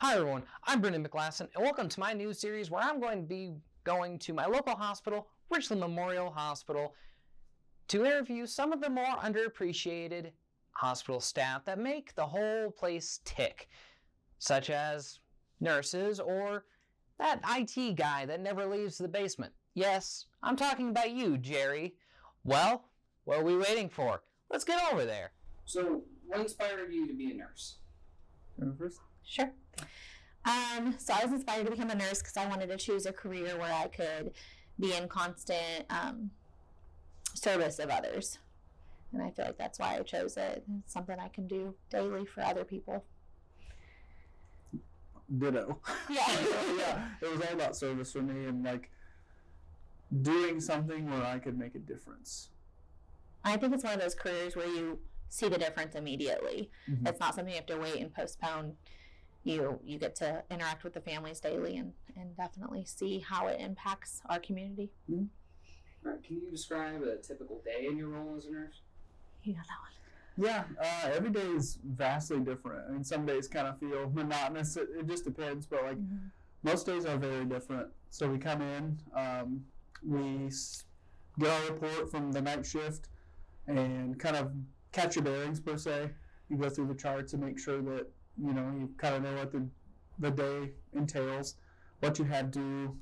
Hi everyone, I'm Brendon and welcome to my new series where I'm going to be going to my local hospital, Richland Memorial Hospital, to interview some of the more underappreciated hospital staff that make the whole place tick, such as nurses or that IT guy that never leaves the basement. Yes, I'm talking about you, Jerry. Well, what are we waiting for? Let's get over there. So, what inspired you to be a nurse? First? Sure. So I was inspired to become a nurse because I wanted to choose a career where I could be in constant service of others. And I feel like that's why I chose it. It's something I can do daily for other people. Ditto. Yeah. Yeah. It was all about service for me and like doing something where I could make a difference. I think it's one of those careers where you see the difference immediately. Mm-hmm. It's not something you have to wait and postpone. You get to interact with the families daily and definitely see how it impacts our community. Mm-hmm. All right, can you describe a typical day in your role as a nurse? You know that one. Yeah, every day is vastly different. I mean, some days kind of feel monotonous. It just depends, but like most days are very different. So we come in, we get our report from the night shift and kind of catch your bearings per se. You go through the charts and make sure that you kind of know what the day entails, what you had to do.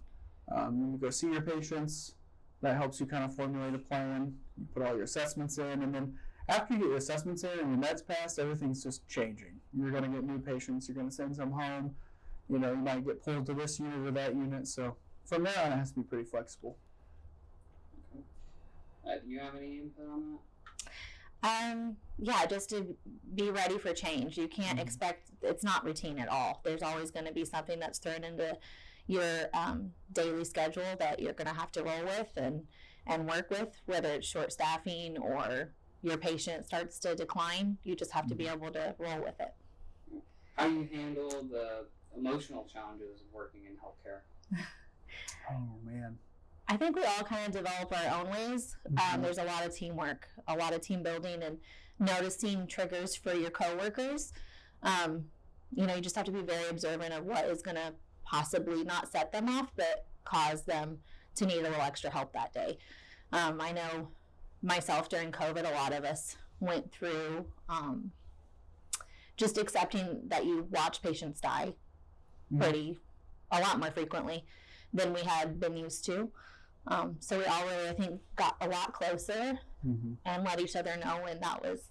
You go see your patients. That helps you kind of formulate a plan. You put all your assessments in, and then after you get your assessments in and your meds passed, everything's just changing. You're going to get new patients. You're going to send some home. You might get pulled to this unit or that unit. So from there on, it has to be pretty flexible. Okay. Do you have any input on that? Yeah, just to be ready for change. You can't expect, it's not routine at all. There's always going to be something that's thrown into your daily schedule that you're going to have to roll with and work with, whether it's short staffing or your patient starts to decline. You just have to be able to roll with it. How do you handle the emotional challenges of working in healthcare? Oh, man. I think we all kind of develop our own ways. There's a lot of teamwork, a lot of team building, and noticing triggers for your coworkers. You just have to be very observant of what is going to possibly not set them off, but cause them to need a little extra help that day. I know myself during COVID, a lot of us went through just accepting that you watch patients die a lot more frequently than we had been used to. So we all really, I think, got a lot closer and let each other know when that was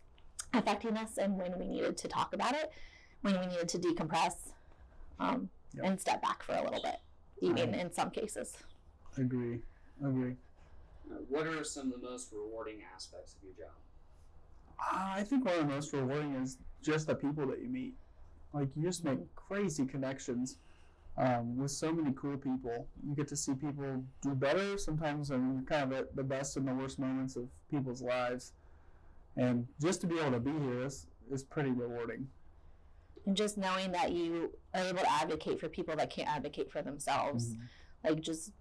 affecting us and when we needed to talk about it, when we needed to decompress and step back for a little bit, even in some cases. Agree. What are some of the most rewarding aspects of your job? I think one of the most rewarding is just the people that you meet. Like, you just make crazy connections with so many cool people. You get to see people do better sometimes, and kind of at the best and the worst moments of people's lives. And just to be able to be here is pretty rewarding. And just knowing that you are able to advocate for people that can't advocate for themselves. Like, just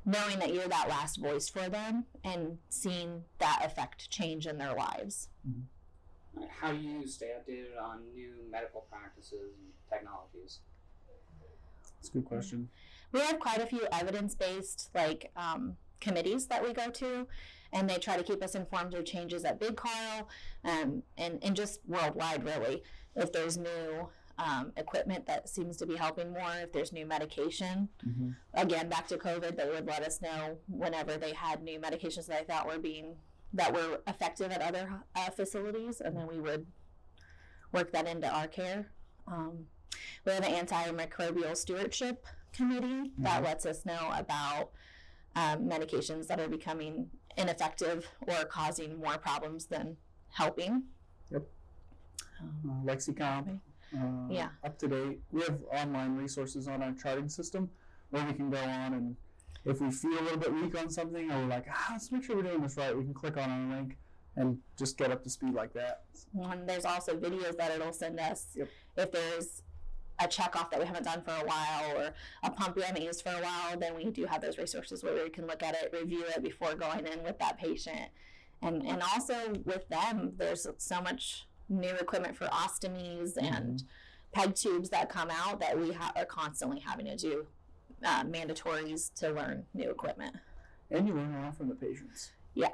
knowing that you're that last voice for them and seeing that affect change in their lives. How do you stay updated on new medical practices and technologies? That's a good question. We have quite a few evidence-based committees that we go to, and they try to keep us informed of changes at Big Carle and just worldwide, really. If there's new equipment that seems to be helping more, if there's new medication. Again, back to COVID, they would let us know whenever they had new medications that they thought were effective at other facilities, and then we would work that into our care. We have an antimicrobial stewardship committee that lets us know about medications that are becoming ineffective or causing more problems than helping. Yep. Lexicomp. Up to date. We have online resources on our charting system where we can go on, and if we feel a little bit weak on something, or we're like, let's make sure we're doing this right, we can click on our link and just get up to speed like that. And there's also videos that it'll send us if there's a checkoff that we haven't done for a while or a pump we haven't used for a while. Then we do have those resources where we can look at it, review it before going in with that patient. And also with them, there's so much new equipment for ostomies and PEG tubes that come out that we are constantly having to do mandatories to learn new equipment. And you learn a lot from the patients. Yeah.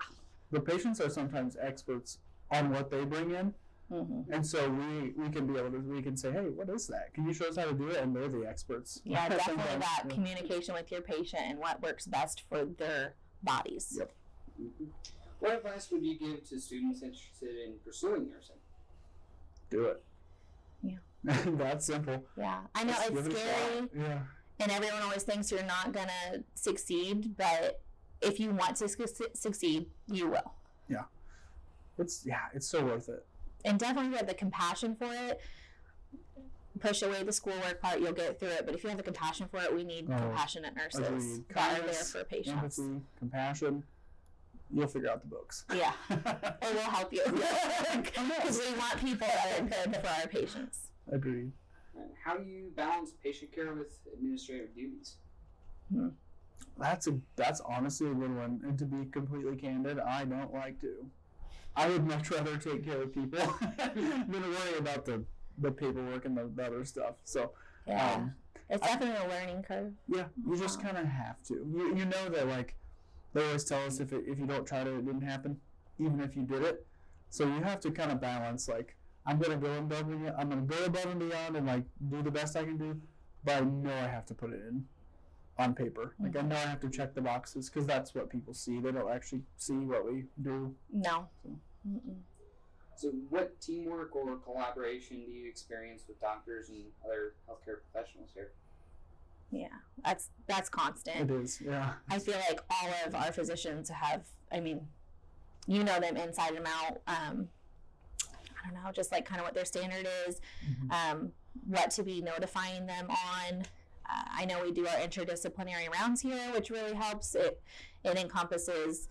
The patients are sometimes experts on what they bring in. Mm-hmm. And so we can be able to, we can say, hey, what is that? Can you show us how to do it? And they're the experts. Yeah, definitely Sometimes, that yeah. communication with your patient and what works best for their bodies. Yep. Mm-hmm. What advice would you give to students interested in pursuing nursing? Do it. Yeah. That's simple. Yeah, I know Just it's give it a scary, shot. Yeah. and everyone always thinks you're not gonna succeed, but if you want to succeed, you will. It's so worth it. And definitely have the compassion for it. Push away the schoolwork part, you'll get through it. But if you have the compassion for it, we need compassionate nurses Agreed. that are there Kindness, for patients. Empathy, compassion. You'll figure out the books. Yeah, or we'll help you because we want people that are good for our patients. Agreed. And how do you balance patient care with administrative duties? That's honestly a good one. And to be completely candid, I don't like to. I would much rather take care of people than worry about the paperwork and the other stuff. So Yeah, it's definitely a learning curve. yeah, you just kind of have to. You know that, like, they always tell us if you don't try to, it didn't happen, even if you did it. So you have to kind of balance, like, I'm gonna go above and beyond and like do the best I can do, but I know I have to put it in on paper. Like, I know I have to check the boxes because that's what people see. They don't actually see what we do. No. So what teamwork or collaboration do you experience with doctors and other healthcare professionals here? Yeah, that's constant. It is, yeah. I feel like all of our physicians have, I mean, you know them inside and out. I don't know, just like kind of what their standard is, what to be notifying them on. I know we do our interdisciplinary rounds here, which really helps. It encompasses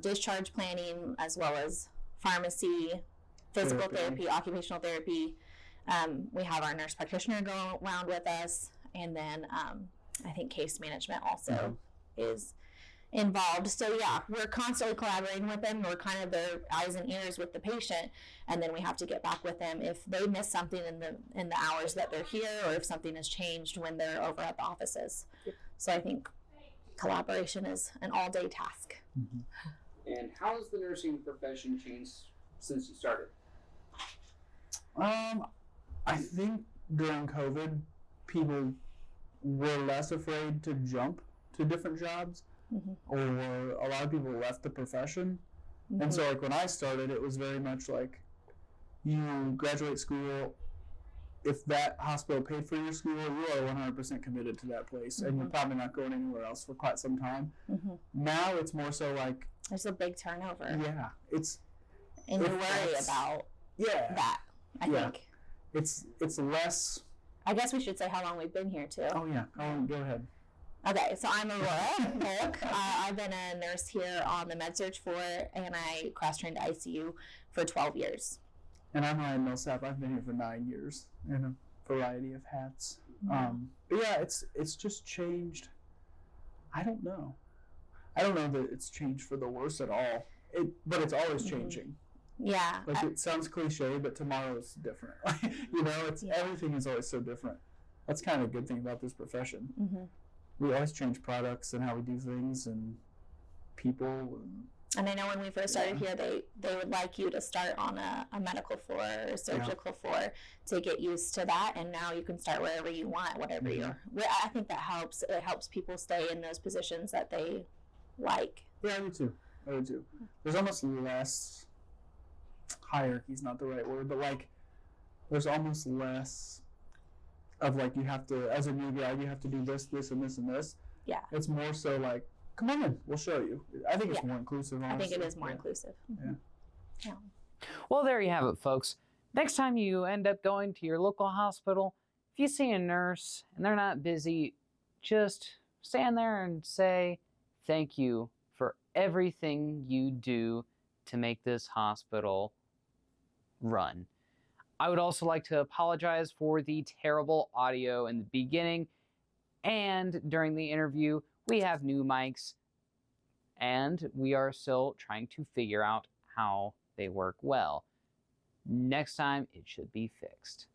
discharge planning as well as pharmacy, physical therapy, occupational therapy. We have our nurse practitioner go around with us, and then I think case management also is involved. So yeah, we're constantly collaborating with them. We're kind of their eyes and ears with the patient, and then we have to get back with them if they miss something in the hours that they're here, or if something has changed when they're over at the offices. So I think collaboration is an all-day task. And how has the nursing profession changed since you started? I think during COVID, people were less afraid to jump to different jobs, or a lot of people left the profession. And so, like, when I started, it was very much like, you graduate school, if that hospital paid for your school, you are 100% committed to that place, and you're probably not going anywhere else for quite some time. Now it's more so like, there's a big turnover. yeah, it's, And you worry about that, I think. It's less. I guess we should say how long we've been here, too. Oh, yeah. Go ahead. Okay, so I'm Aurora Polk. I've been a nurse here on the med-surg floor, and I cross-trained ICU for 12 years. And I'm Ryan Millsap. I've been here for 9 years in a variety of hats. But yeah, it's just changed. I don't know that it's changed for the worse at all. But it's always changing. Yeah. Like, it sounds cliche, but tomorrow is different. You know, everything is always so different. That's kind of a good thing about this profession. We always change products and how we do things and people. And I know when we first started here, they would like you to start on a medical floor or a surgical floor to get used to that. And now you can start wherever you want, whatever you're. I think that helps. It helps people stay in those positions that they like. Yeah, I do too. There's almost less, hierarchy's not the right word, but like, there's almost less of like, you have to, as a new guy, you have to do this, this, and this, and this. Yeah. It's more so like, come on in, we'll show you. I think it's more inclusive, honestly. I think it is more inclusive. Yeah. Well, there you have it, folks. Next time you end up going to your local hospital, if you see a nurse and they're not busy, just stand there and say thank you for everything you do to make this hospital run. I would also like to apologize for the terrible audio in the beginning and during the interview. We have new mics and we are still trying to figure out how they work well. Next time, it should be fixed.